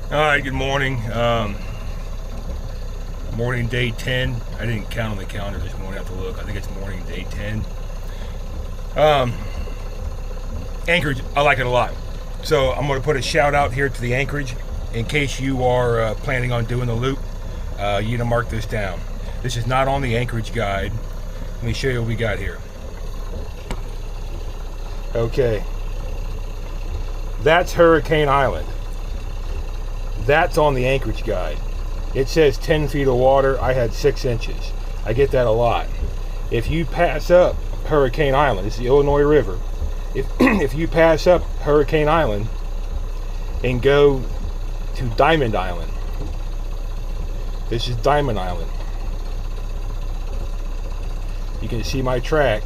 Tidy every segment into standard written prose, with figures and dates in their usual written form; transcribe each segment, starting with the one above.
All right, good morning. Morning day 10. I didn't count on the calendar this morning. I have to look. I think it's morning day 10. Anchorage, I like it a lot. So I'm going to put a shout out here to the Anchorage. In case you are planning on doing the loop, you need to mark this down. This is not on the Anchorage guide. Let me show you what we got here. Okay. That's Hurricane Island. That's on the Anchorage guide. It says 10 feet of water. I had 6 inches. I get that a lot. If you pass up Hurricane Island, it's the Illinois River. If you pass up Hurricane Island and go to Diamond Island, this is Diamond Island. You can see my track.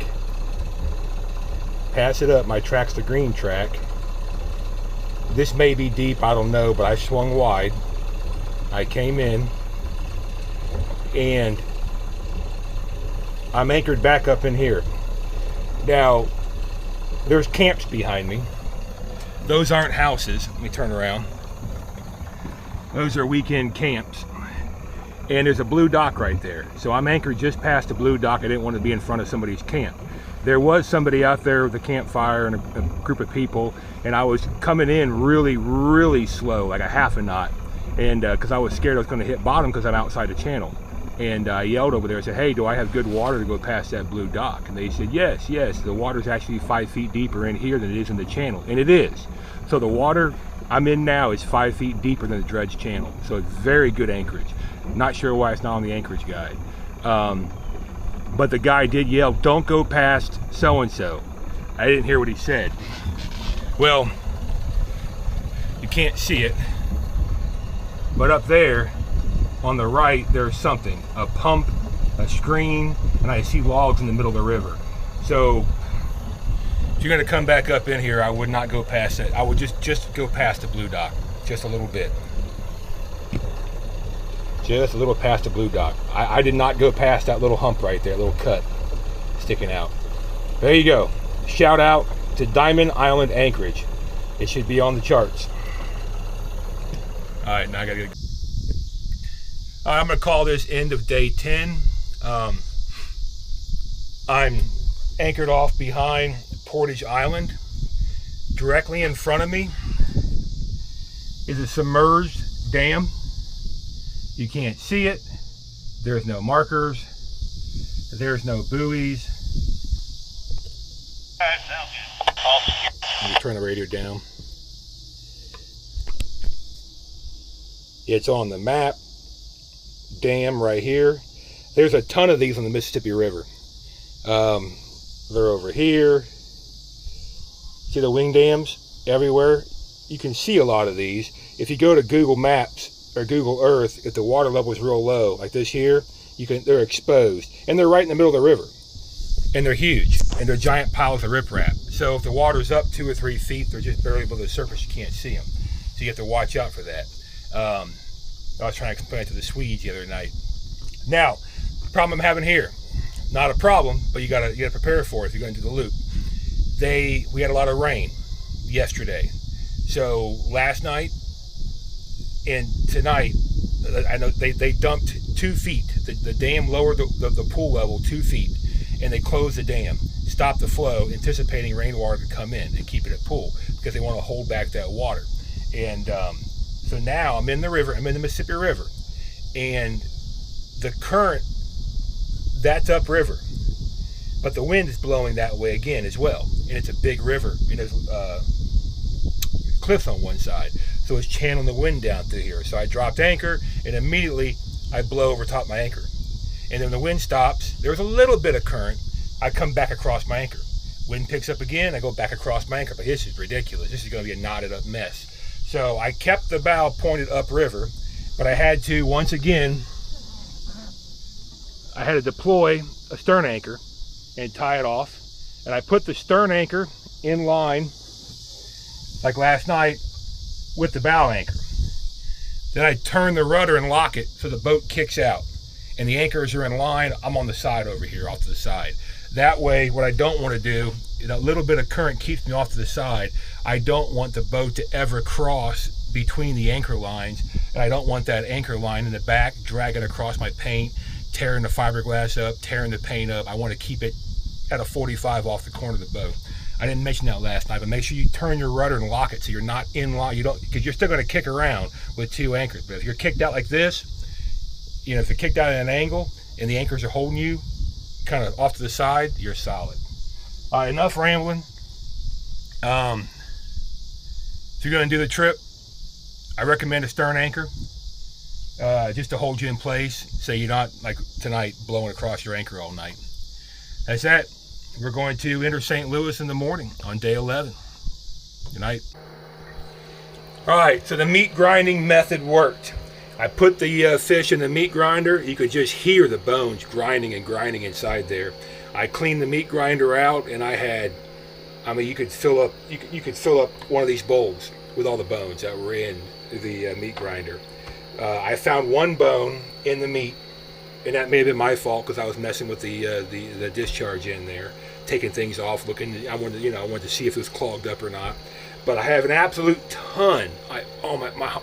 Pass it up, my track's the green track. This may be deep, I don't know, but I swung wide. I came in and I'm anchored back up in here. Now, there's camps behind me. Those aren't houses. Let me turn around. Those are weekend camps. And there's a blue dock right there. So I'm anchored just past the blue dock. I didn't want to be in front of somebody's camp. There was somebody out there with a campfire and a group of people, and I was coming in really slow, like a half a knot, and because I was scared I was going to hit bottom because I'm outside the channel. And I yelled over there, I said, hey, do I have good water to go past that blue dock? And they said, yes, the water's actually 5 feet deeper in here than it is in the channel, and it is. So the water I'm in now is 5 feet deeper than the dredge channel, so it's very good anchorage. Not sure why it's not on the Anchorage guide. But the guy did yell, don't go past so-and-so. I didn't hear what he said. Well, you can't see it, but up there on the right, there's something, a pump, a screen, and I see logs in the middle of the river. So if you're gonna come back up in here, I would not go past it. I would just go past the blue dock, just a little bit. Just a little past the blue dock. I did not go past that little hump right there, little cut sticking out. There you go. Shout out to Diamond Island Anchorage. It should be on the charts. All right, now I gotta get. All right, I'm gonna call this end of day 10. I'm anchored off behind Portage Island. Directly in front of me is a submerged dam. You can't see it. There's no markers. There's no buoys. Let me turn the radio down. It's on the map. Dam right here. There's a ton of these on the Mississippi River. They're over here. See the wing dams everywhere? You can see a lot of these. If you go to Google Maps or Google Earth, if the water level is real low, like this here, they're exposed. And they're right in the middle of the river. And they're huge. And they're giant piles of riprap. So if the water's up 2 or 3 feet, they're just barely below the surface, you can't see them. So you have to watch out for that. I was trying to explain it to the Swedes the other night. Now, the problem I'm having here, not a problem, but you gotta prepare for it if you're going to do the loop. We had a lot of rain yesterday. So last night and tonight, I know they dumped 2 feet. The dam lowered the pool level 2 feet, and they closed the dam, stopped the flow, anticipating rainwater to come in and keep it at pool because they want to hold back that water. And so now I'm in the river, I'm in the Mississippi River, and the current, that's upriver, but the wind is blowing that way again as well, and it's a big river, and there's cliffs on one side, so it's channeling the wind down through here. So I dropped anchor, and immediately I blow over top my anchor, and then the wind stops. There's a little bit of current. I come back across my anchor. Wind picks up again, I go back across my anchor. But this is ridiculous. This is going to be a knotted up mess. So I kept the bow pointed upriver, but I had to, once again, I had to deploy a stern anchor and tie it off. And I put the stern anchor in line, like last night, with the bow anchor. Then I turn the rudder and lock it so the boat kicks out. And the anchors are in line. I'm on the side over here, off to the side. That way, what I don't want to do, a little bit of current keeps me off to the side. I don't want the boat to ever cross between the anchor lines, and I don't want that anchor line in the back dragging across my paint, tearing the fiberglass up, tearing the paint up. I want to keep it at a 45 off the corner of the boat. I didn't mention that last night, but make sure you turn your rudder and lock it so you're not in lock. You don't, because you're still going to kick around with two anchors. But if you're kicked out like this, you know, if you're kicked out at an angle and the anchors are holding you kind of off to the side, you're solid. All right, enough rambling. If you're going to do the trip, I recommend a stern anchor, just to hold you in place so you're not, like tonight, blowing across your anchor all night. That's that. We're going to enter St. Louis in the morning on day 11. Good night. All right, so the meat grinding method worked. I put the fish in the meat grinder. You could just hear the bones grinding and grinding inside there. I cleaned the meat grinder out, and I had, I mean, you could fill up one of these bowls with all the bones that were in the meat grinder. I found one bone in the meat, and that may have been my fault because I was messing with the discharge in there, taking things off, looking. I wanted to see if it was clogged up or not. But I have an absolute ton.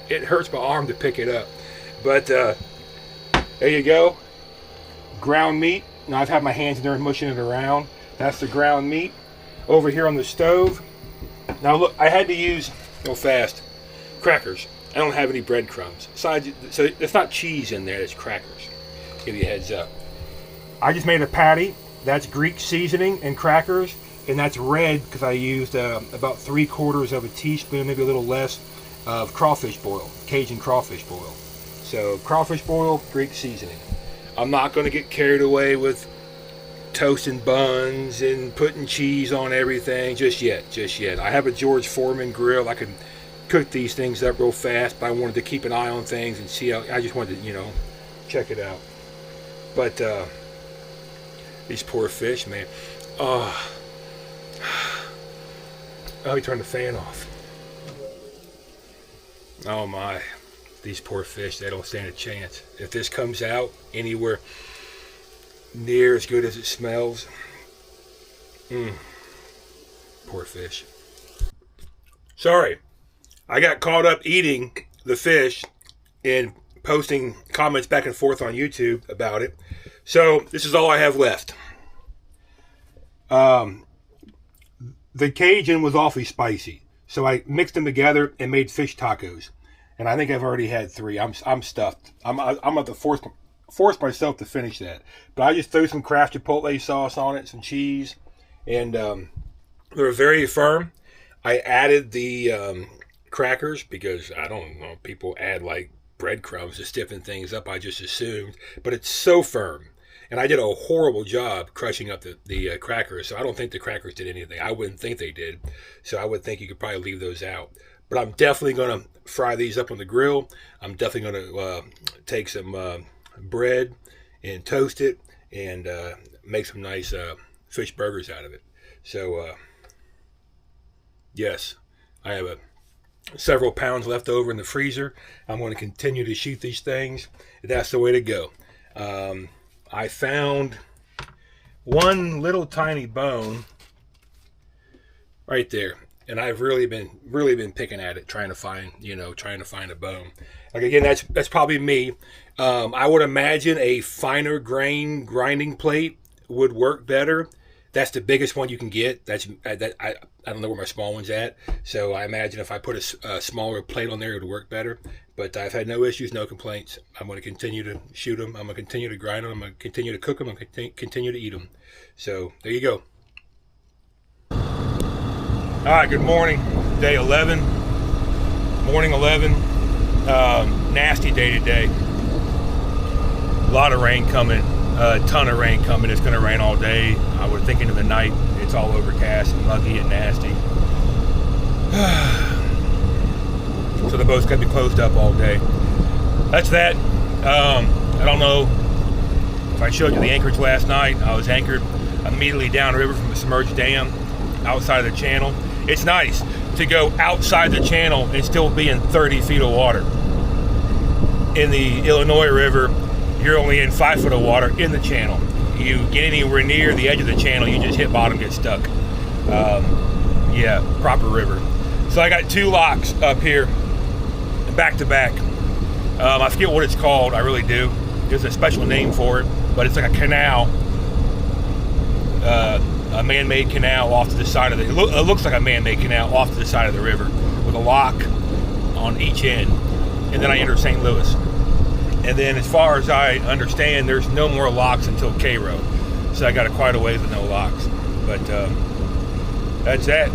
It hurts my arm to pick it up. But there you go, ground meat. Now I've had my hands in there mushing it around. That's the ground meat. Over here on the stove. Now look, I had to use, go fast, crackers. I don't have any breadcrumbs. So it's not cheese in there, it's crackers. Give you a heads up. I just made a patty. That's Greek seasoning and crackers, and that's red because I used about 3/4 of a teaspoon, maybe a little less, of crawfish boil, Cajun crawfish boil. So crawfish boil, Greek seasoning. I'm not going to get carried away with toasting buns and putting cheese on everything just yet. I have a George Foreman grill. I can cook these things up real fast, but I wanted to keep an eye on things and see how. I just wanted to, check it out. But these poor fish, man. Oh, he turned the fan off. Oh my, these poor fish, they don't stand a chance. If this comes out anywhere near as good as it smells, poor fish. Sorry, I got caught up eating the fish and posting comments back and forth on YouTube about it. So this is all I have left. The Cajun was awfully spicy, so I mixed them together and made fish tacos. And I think I've already had 3. I'm stuffed. I'm about to force myself to finish that. But I just threw some Kraft Chipotle sauce on it, some cheese, and they were very firm. I added the crackers because I don't know, people add like breadcrumbs to stiffen things up. I just assumed, but it's so firm. And I did a horrible job crushing up the crackers, so I don't think the crackers did anything. I wouldn't think they did, so I would think you could probably leave those out. But I'm definitely going to fry these up on the grill. I'm definitely going to take some bread and toast it and make some nice fish burgers out of it. So, yes, I have several pounds left over in the freezer. I'm going to continue to shoot these things. That's the way to go. I found one little tiny bone right there, and I've really been picking at it, trying to find a bone. Like, again, that's probably me. I would imagine a finer grain grinding plate would work better. That's the biggest one you can get. I don't know where my small one's at, so I imagine if I put a smaller plate on there, it would work better. But I've had no issues, no complaints. I'm going to continue to shoot them. I'm going to continue to grind them. I'm going to continue to cook them. I'm going to continue to eat them. So there you go. All right, good morning. Day 11. Morning 11. Nasty day today. A lot of rain coming. A ton of rain coming. It's going to rain all day. I was thinking of the night. It's all overcast and muggy and nasty. So the boat's going to be closed up all day. That's that. I don't know if I showed you the anchorage last night. I was anchored immediately downriver from a submerged dam outside of the channel. It's nice to go outside the channel and still be in 30 feet of water. In the Illinois River, you're only in 5 foot of water in the channel. You get anywhere near the edge of the channel, you just hit bottom, get stuck. Yeah, proper river. So I got 2 locks up here back to back. I forget what it's called, I really do. There's a special name for it, but it's like a canal, a man-made canal off to the side of it looks like a man-made canal off to the side of the river with a lock on each end. And then I enter St. Louis. And then as far as I understand, there's no more locks until Cairo. So I got quite a ways with no locks. But that's that.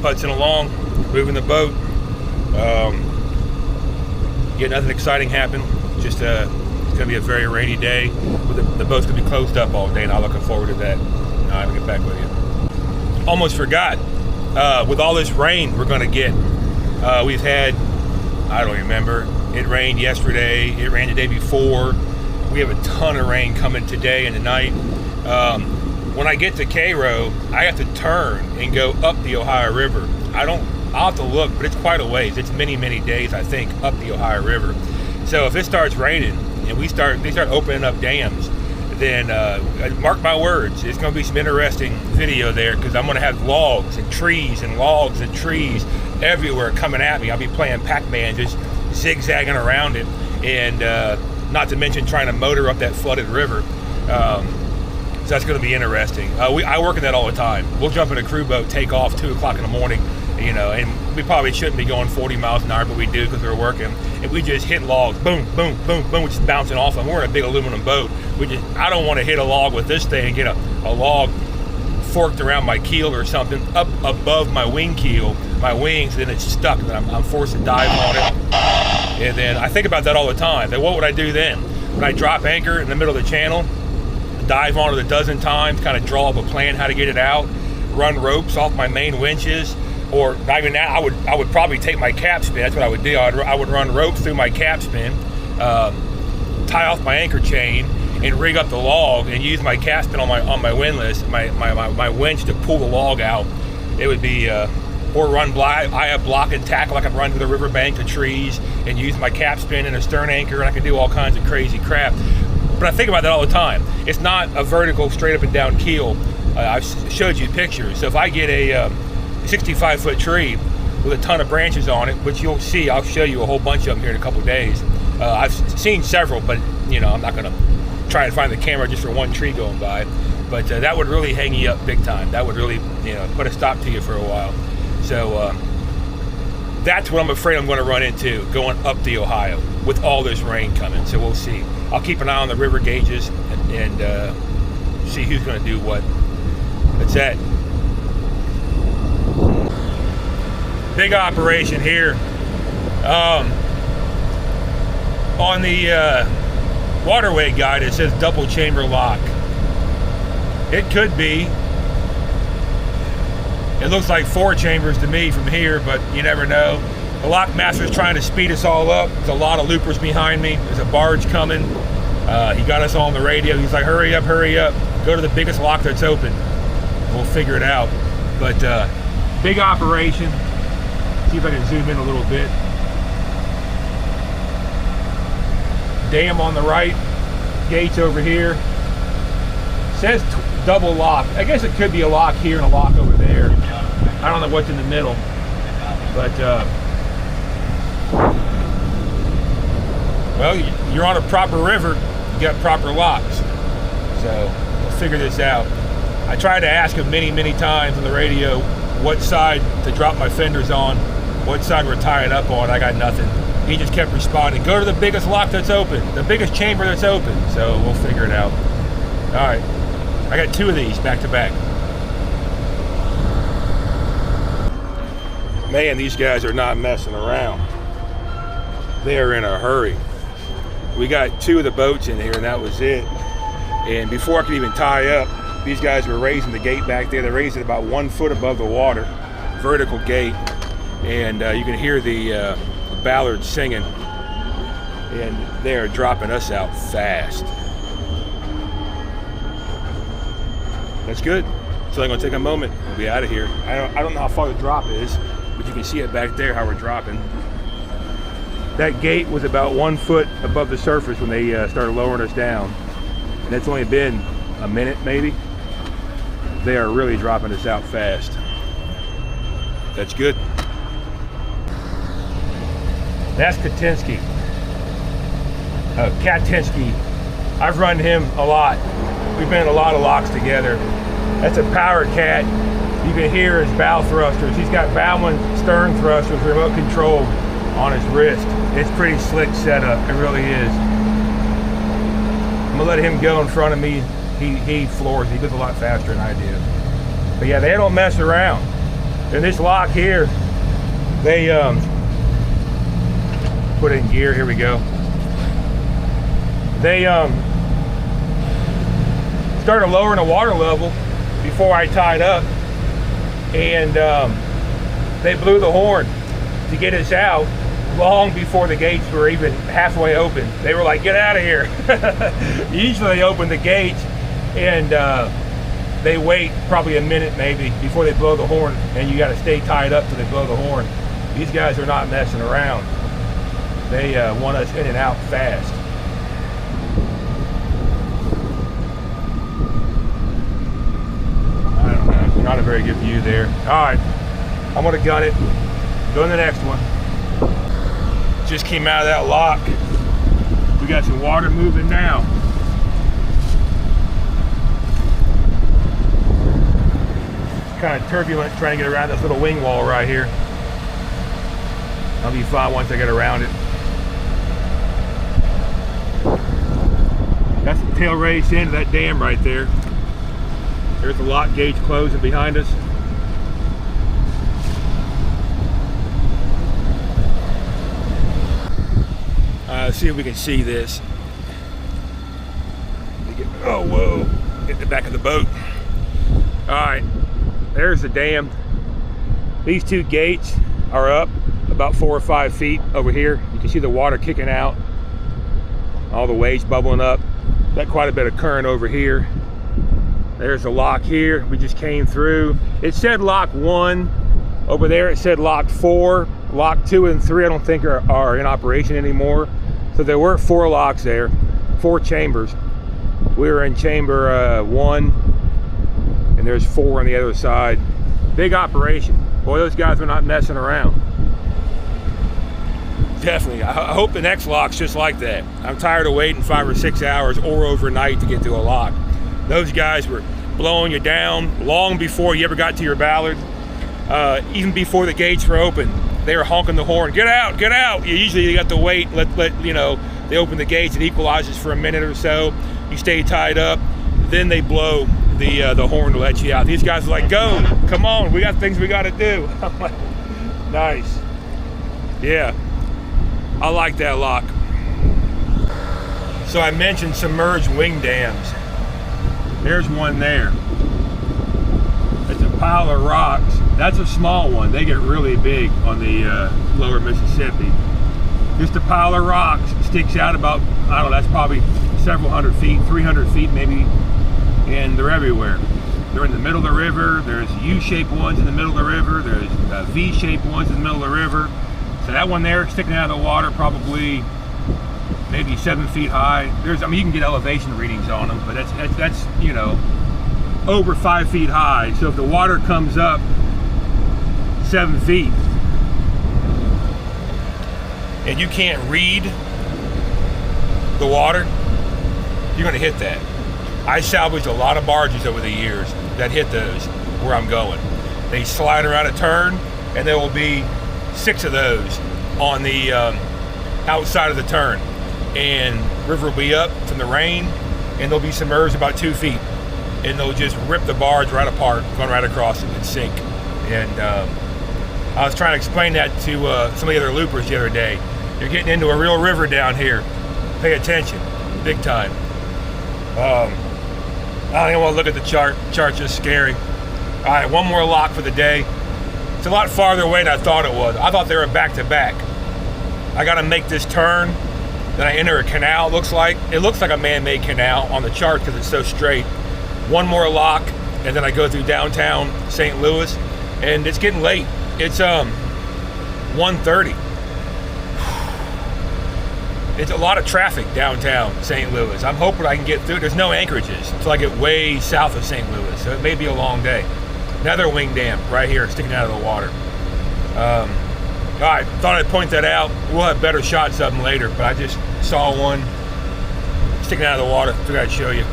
Putzing along, moving the boat. Yeah, nothing exciting happened. Just it's gonna be a very rainy day. The boat's gonna be closed up all day, and I'm looking forward to that. I'll get back with you. Almost forgot. With all this rain we're gonna get, we've had, I don't remember. It rained yesterday. It rained the day before. We have a ton of rain coming today and tonight. When I get to Cairo, I have to turn and go up the Ohio River. I'll have to look, but it's quite a ways. It's many, many days, I think, up the Ohio River. So if it starts raining and they start opening up dams, then mark my words, it's going to be some interesting video there, because I'm going to have logs and trees and logs and trees everywhere coming at me. I'll be playing Pac-Man, just zigzagging around it, and not to mention trying to motor up that flooded river. So that's going to be interesting. I work in that all the time. We'll jump in a crew boat, take off 2 o'clock in the morning, you know, and we probably shouldn't be going 40 miles an hour, but we do because we're working. And we just hit logs, boom, boom, boom, boom, we're just bouncing off them. We're in a big aluminum boat. I don't want to hit a log with this thing and get a log forked around my keel or something up above my wing keel, my wings, and then it's stuck, and then I'm forced to dive on it. And then I think about that all the time. Then what would I do then? When I drop anchor in the middle of the channel, dive on it a dozen times, kind of draw up a plan how to get it out, run ropes off my main winches, or not even that, I would probably take my cap spin. That's what I would do. I would run ropes through my cap spin, tie off my anchor chain, and rig up the log and use my cap spin on my windlass, my winch to pull the log out. It would be or run block and tackle, like I'm running to the riverbank to trees, and use my cap spin and a stern anchor, and I can do all kinds of crazy crap. But I think about that all the time. It's not a vertical, straight up and down keel. I've showed you pictures. So if I get a 65-foot tree with a ton of branches on it, which you'll see, I'll show you a whole bunch of them here in a couple of days. I've seen several, but you know, I'm not gonna try and find the camera just for one tree going by. But that would really hang you up big time. That would really, you know, put a stop to you for a while. So that's what I'm afraid I'm going to run into going up the Ohio with all this rain coming. So we'll see. I'll keep an eye on the river gauges and see who's going to do what. That's that. Big operation here. On the waterway guide, it says double chamber lock. It could be. It looks like 4 chambers to me from here, but you never know. The lock master's trying to speed us all up. There's a lot of loopers behind me. There's a barge coming. He got us all on the radio. He's like, hurry up, go to the biggest lock that's open. We'll figure it out. But big operation. See if I can zoom in a little bit. Dam on the right, gates over here. Says double lock. I guess it could be a lock here and a lock over there. I don't know what's in the middle, but well, you're on a proper river, you got proper locks, so we'll figure this out. I tried to ask him many times on the radio what side to drop my fenders on, what side we're tying up on. I got nothing. He just kept responding, go to the biggest lock that's open, the biggest chamber that's open. So we'll figure it out. All right, I got 2 of these back to back. Man, these guys are not messing around. They are in a hurry. We got 2 of the boats in here, and that was it. And before I could even tie up, these guys were raising the gate back there. They raised it about 1 foot above the water, vertical gate. And you can hear the ballards singing. And they're dropping us out fast. That's good. So I'm gonna take a moment. We'll be out of here. I don't know how far the drop is, but you can see it back there how we're dropping. That gate was about 1 foot above the surface when they started lowering us down. And it's only been a minute maybe. They are really dropping us out fast. That's good. That's Katinsky. Katinsky. I've run him a lot. We've been in a lot of locks together. That's a power cat. You can hear his bow thrusters. He's got Bowman stern thrusters, remote control on his wrist. It's pretty slick setup. It really is. I'm gonna let him go in front of me. He floors. He goes a lot faster than I do. But yeah, they don't mess around. In this lock here, they put it in gear. Here we go. They started lowering the water level before I tied up, and they blew the horn to get us out long before the gates were even halfway open. They were like, get out of here. Usually they open the gates and they wait probably a minute maybe before they blow the horn, and you got to stay tied up till they blow the horn. These guys are not messing around. They want us in and out fast. I don't know, not a very good view there. All right, I'm gonna gun it. Go in the next one. Just came out of that lock. We got some water moving now. Kind of turbulent trying to get around this little wing wall right here. I'll be fine once I get around it. That's the tail race into that dam right there. There's the lock gates closing behind us. See if we can see this. Oh, whoa. Hit the back of the boat. All right, there's the dam. These two gates are up about 4 or 5 feet over here. You can see the water kicking out. All the waves bubbling up. Got quite a bit of current over here. There's the lock here. We just came through. It said lock 1. Over there it said lock 4. Lock 2 and 3 I don't think are in operation anymore. So there were 4 locks there, 4 chambers. We were in chamber 1, and there's 4 on the other side. Big operation. Boy, those guys were not messing around. Definitely. I hope the next lock's just like that. I'm tired of waiting 5 or 6 hours or overnight to get to a lock. Those guys were blowing you down long before you ever got to your Ballard. Even before the gates were open, they were honking the horn. Get out, get out. Usually you got to wait, let you know, they open the gates, it equalizes for a minute or so. You stay tied up, then they blow the horn to let you out. These guys are like, go, come on, we got things we got to do. I'm like, nice. Yeah, I like that lock. So I mentioned submerged wing dams. There's one there. It's a pile of rocks. That's a small one. They get really big on the lower Mississippi. Just a pile of rocks sticks out about, I don't know, that's probably several hundred feet, 300 feet maybe, and they're everywhere. They're in the middle of the river. There's U-shaped ones in the middle of the river. There's V-shaped ones in the middle of the river. So that one there sticking out of the water, probably maybe 7 feet high. There's, I mean, you can get elevation readings on them, but that's you know, over 5 feet high. So if the water comes up 7 feet and you can't read the water, you're going to hit that. I salvaged a lot of barges over the years that hit those where I'm going. They slide around a turn, and there will be 6 of those on the outside of the turn, and river will be up from the rain, and they'll be submerged about 2 feet, and they'll just rip the barge right apart, going right across it and sink. And I was trying to explain that to some of the other loopers the other day. You're getting into a real river down here. Pay attention, big time. I don't even want to look at the chart. The chart's just scary. All right, one more lock for the day. It's a lot farther away than I thought it was. I thought they were back to back. I got to make this turn, then I enter a canal. It looks like a man-made canal on the chart because it's so straight. One more lock, and then I go through downtown St. Louis, and it's getting late. It's 1:30. It's a lot of traffic downtown St. Louis. I'm hoping I can get through. There's no anchorages until I get way south of St. Louis, so it may be a long day. Another wing dam right here sticking out of the water. All right, thought I'd point that out. We'll have better shots of them later, but I just saw one sticking out of the water. Figured I'd show you.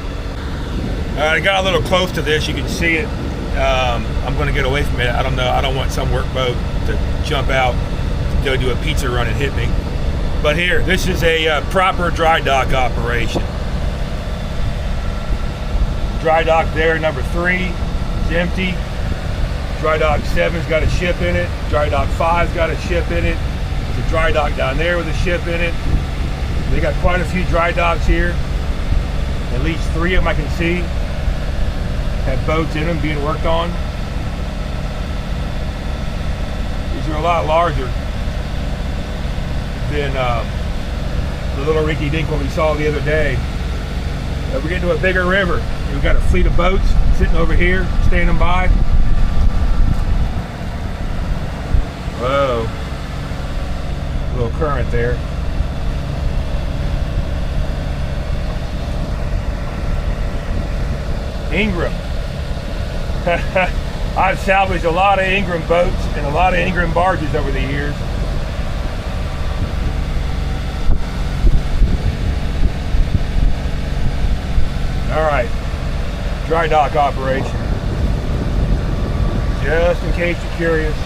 I got a little close to this. You can see it. I'm going to get away from it. I don't know. I don't want some workboat to jump out to go do a pizza run and hit me. But here, this is a proper dry dock operation. Dry dock there, number 3, is empty. Dry dock 7's got a ship in it. Dry dock 5's got a ship in it. There's a dry dock down there with a ship in it. They got quite a few dry docks here. At least 3 of them I can see have boats in them being worked on. These are a lot larger than the little rinky dink one we saw the other day. We're getting to a bigger river. We've got a fleet of boats sitting over here, standing by. Whoa. A little current there. Ingram. I've salvaged a lot of Ingram boats and a lot of Ingram barges over the years. All right, dry dock operation. Just in case you're curious.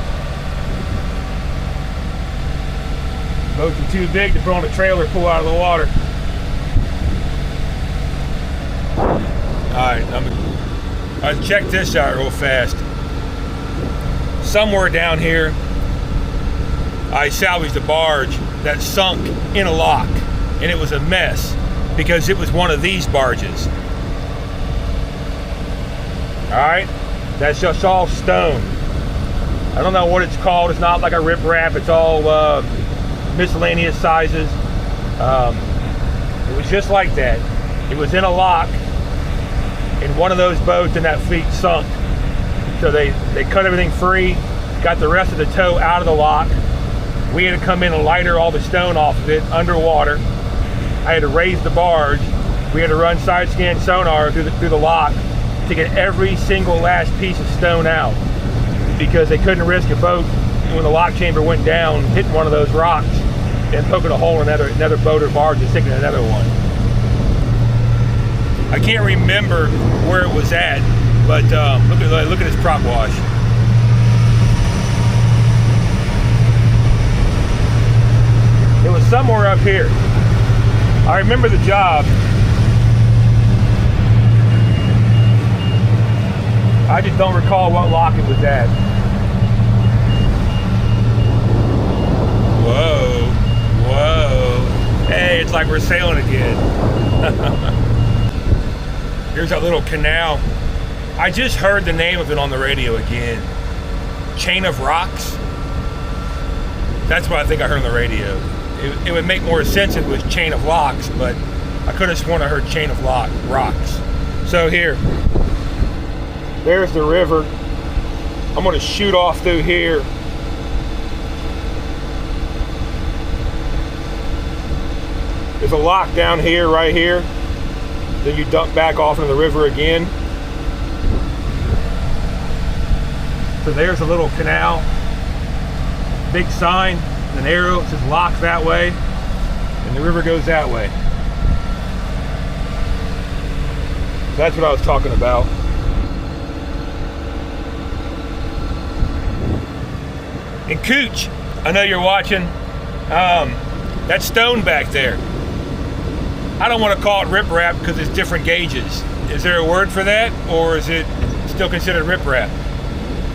Boats are too big to put on a trailer, pull out of the water. All right, check this out real fast. Somewhere down here, I salvaged a barge that sunk in a lock, and it was a mess because it was one of these barges. All right, that's just all stone. I don't know what it's called. It's not like a riprap. It's all miscellaneous sizes. It was just like that. It was in a lock, and one of those boats in that fleet sunk. So they cut everything free, got the rest of the tow out of the lock. We had to come in and lighter all the stone off of it underwater. I had to raise the barge. We had to run side scan sonar through the lock to get every single last piece of stone out, because they couldn't risk a boat when the lock chamber went down hitting one of those rocks and poking a hole in another boat or barge and sinking another one. I can't remember where it was at, but look at this prop wash. It was somewhere up here. I remember the job. I just don't recall what lock it was at. Whoa, whoa. Hey, it's like we're sailing again. Here's that little canal. I just heard the name of it on the radio again. Chain of Rocks? That's what I think I heard on the radio. It would make more sense if it was Chain of Locks, but I could have sworn I heard Chain of Rocks. So here, there's the river. I'm gonna shoot off through here. There's a lock down here, right here. Then you dump back off into the river again. So there's a little canal. Big sign, an arrow, it says lock that way, and the river goes that way. That's what I was talking about. And Cooch, I know you're watching. That stone back there, I don't want to call it riprap because it's different gauges. Is there a word for that, or is it still considered riprap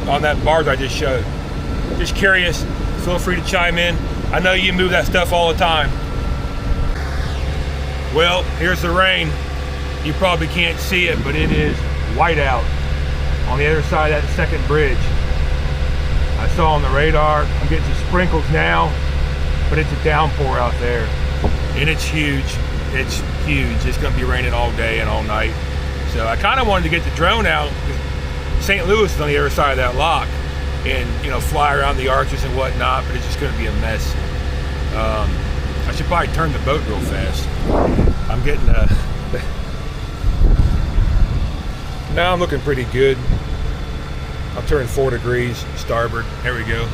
on that barge I just showed? Just curious. Feel free to chime in. I know you move that stuff all the time. Well, here's the rain. You probably can't see it, but it is white out on the other side of that second bridge. I saw on the radar. I'm getting some sprinkles now, but it's a downpour out there, and it's huge. It's huge. It's going to be raining all day and all night. So I kind of wanted to get the drone out. St. Louis is on the other side of that lock, and fly around the arches and whatnot, but it's just going to be a mess. I should probably turn the boat real fast. I'm getting now I'm looking pretty good. I'll turn 4 degrees starboard. There we go.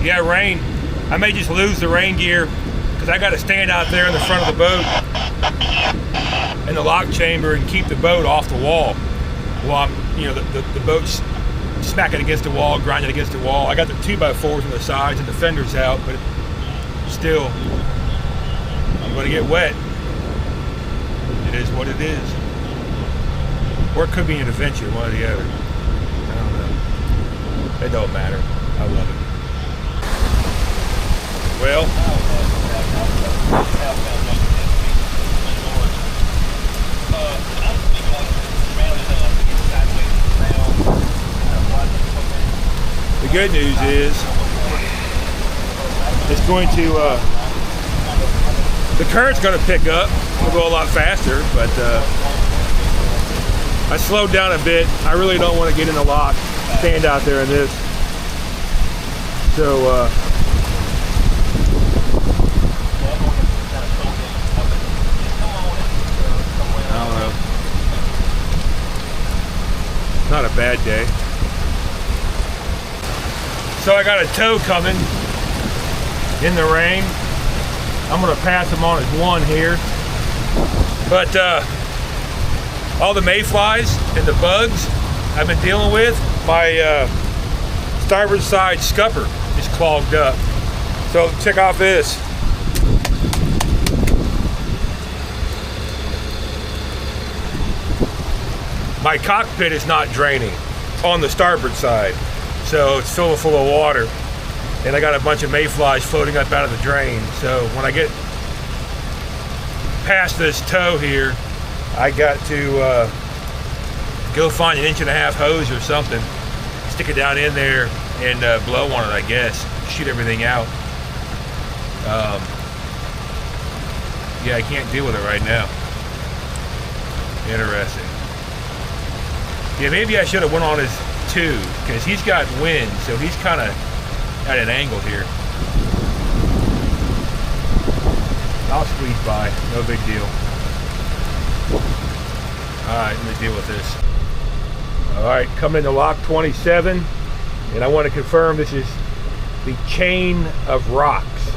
Yeah, rain. I may just lose the rain gear because I got to stand out there in the front of the boat in the lock chamber and keep the boat off the wall while I'm, the boat's smacking against the wall, grinding against the wall. I got the 2x4s on the sides and the fenders out, but still, I'm going to get wet. It is what it is. Or it could be an adventure, one or the other. I don't know. It don't matter. I love it. Well, the good news is it's going to, the current's going to pick up. It'll go a lot faster, but I slowed down a bit. I really don't want to get in the lock, stand out there in this. So, I don't know. Not a bad day. So I got a tow coming in the rain. I'm gonna pass him on as one here. But all the mayflies and the bugs I've been dealing with, my starboard side scupper is clogged up. So check out this. My cockpit is not draining on the starboard side, so it's still full of water, and I got a bunch of mayflies floating up out of the drain. So when I get past this tow here, I got to go find an 1.5-inch hose or something, stick it down in there and blow on it, I guess, shoot everything out. Yeah, I can't deal with it right now. Interesting. Yeah, maybe I should have went on his 2, because he's got wind, so he's kind of at an angle here. I'll squeeze by, no big deal. Alright, let me deal with this. Alright, coming into lock 27, and I want to confirm this is the chain of rocks.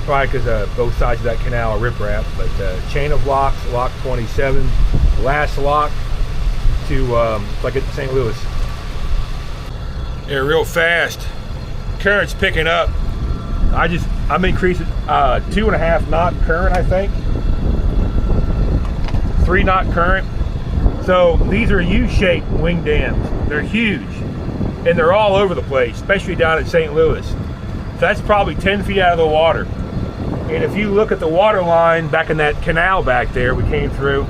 Probably because both sides of that canal are riprap, but chain of locks, lock 27, last lock to like at St. Louis. Yeah, real fast. Current's picking up. I'm increasing 2.5 knot current, I think. 3 knot current. So these are U-shaped wing dams. They're huge, and they're all over the place, especially down in St. Louis. So that's probably 10 feet out of the water. And if you look at the water line back in that canal back there we came through,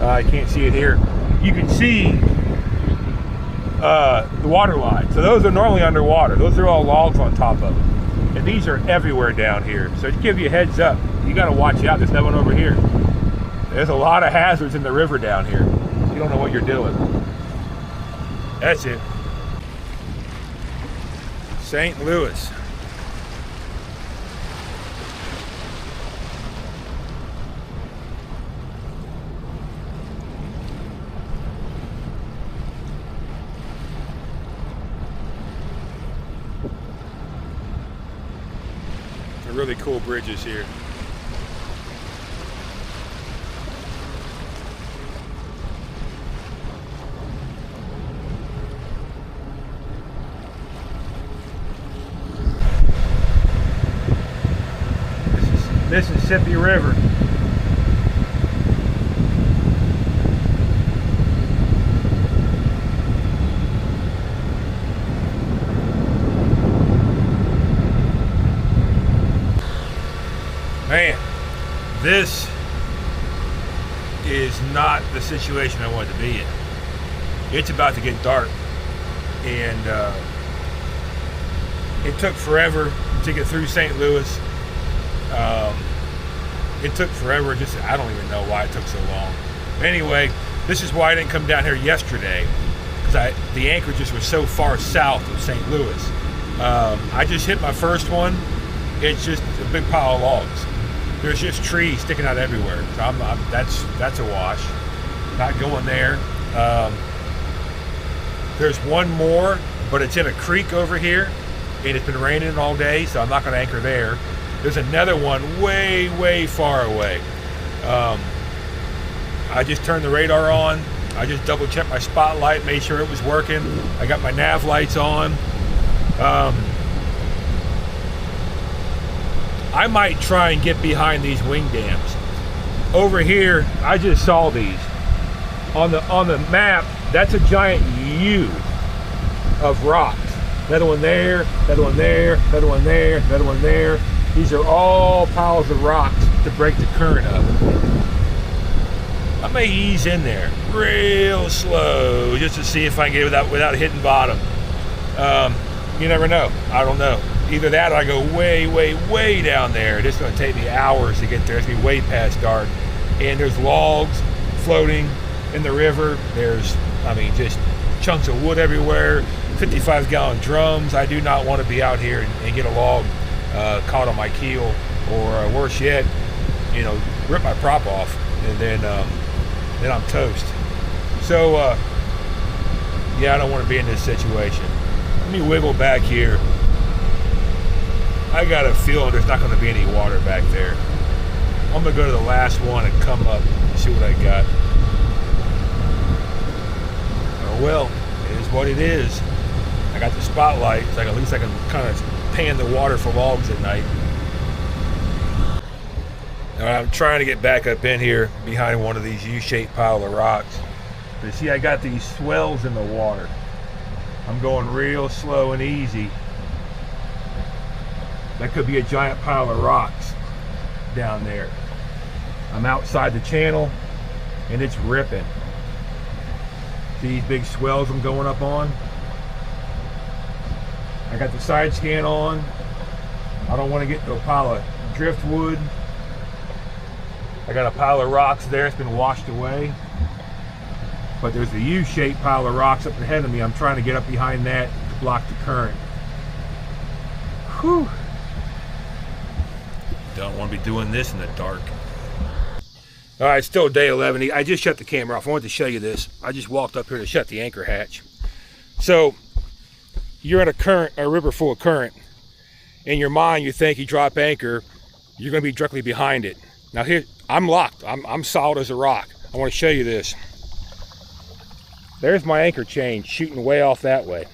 I can't see it here. You can see the water line. So those are normally underwater. Those are all logs on top of them. And these are everywhere down here. So to give you a heads up, you got to watch out. There's no one over here. There's a lot of hazards in the river down here. You don't know what you're doing. That's it. St. Louis. Really cool bridges here. This is Mississippi River. Man, this is not the situation I wanted to be in. It's about to get dark, and it took forever to get through St. Louis. It took forever, I don't even know why it took so long. Anyway, this is why I didn't come down here yesterday, because the anchorages were so far south of St. Louis. I just hit my first one. It's just a big pile of logs. There's just trees sticking out everywhere. So that's a wash. Not going there. There's one more, but it's in a creek over here. and it's been raining all day, so I'm not going to anchor there. There's another one way far away. I just turned the radar on. I just double checked my spotlight, made sure it was working. I got my nav lights on. I might try and get behind these wing dams. Over here, I just saw these. On the map, that's a giant U of rocks. Another one there, another one there, another one there, another one there. These are all piles of rocks to break the current up. I may ease in there real slow just to see if I can get it without hitting bottom. You never know. I don't know. Either that or I go way down there. It's going to take me hours to get there. It's going to be way past dark. And there's logs floating in the river. There's, I mean, just chunks of wood everywhere. 55-gallon drums. I do not want to be out here and get a log caught on my keel, or worse yet, you know, rip my prop off, and then I'm toast. So yeah, I don't want to be in this situation. Let me wiggle back here. I got a feeling there's not going to be any water back there. I'm going to go to the last one and come up and see what I got. Oh well, it is what it is. I got the spotlight, so at least I can kind of pan the water for logs at night. Now I'm trying to get back up in here behind one of these U-shaped pile of rocks. But see, I got these swells in the water. I'm going real slow and easy. That could be a giant pile of rocks down there. I'm outside the channel and it's ripping. See these big swells I'm going up on? I got the side scan on. I don't want to get to a pile of driftwood. I got a pile of rocks there. It's been washed away. But there's a U-shaped pile of rocks up ahead of me. I'm trying to get up behind that to block the current. Whew. Don't want to be doing this in the dark. All right, still day 11. I just shut the camera off. I wanted to show you this. I just walked up here to shut the anchor hatch. So you're in a river full of current. In your mind, you think you drop anchor, you're going to be directly behind it. Now here, I'm locked. I'm solid as a rock. I want to show you this. There's my anchor chain shooting way off that way.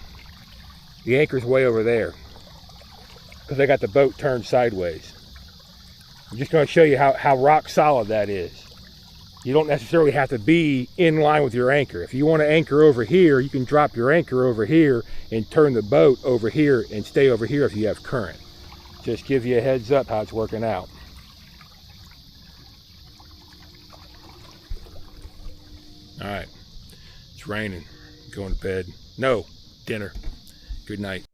The anchor's way over there because I got the boat turned sideways. I'm just going to show you how rock solid that is. You don't necessarily have to be in line with your anchor. If you want to anchor over here, you can drop your anchor over here and turn the boat over here and stay over here if you have current. Just give you a heads up how it's working out. All right, it's raining. Going to bed. No, dinner. Good night.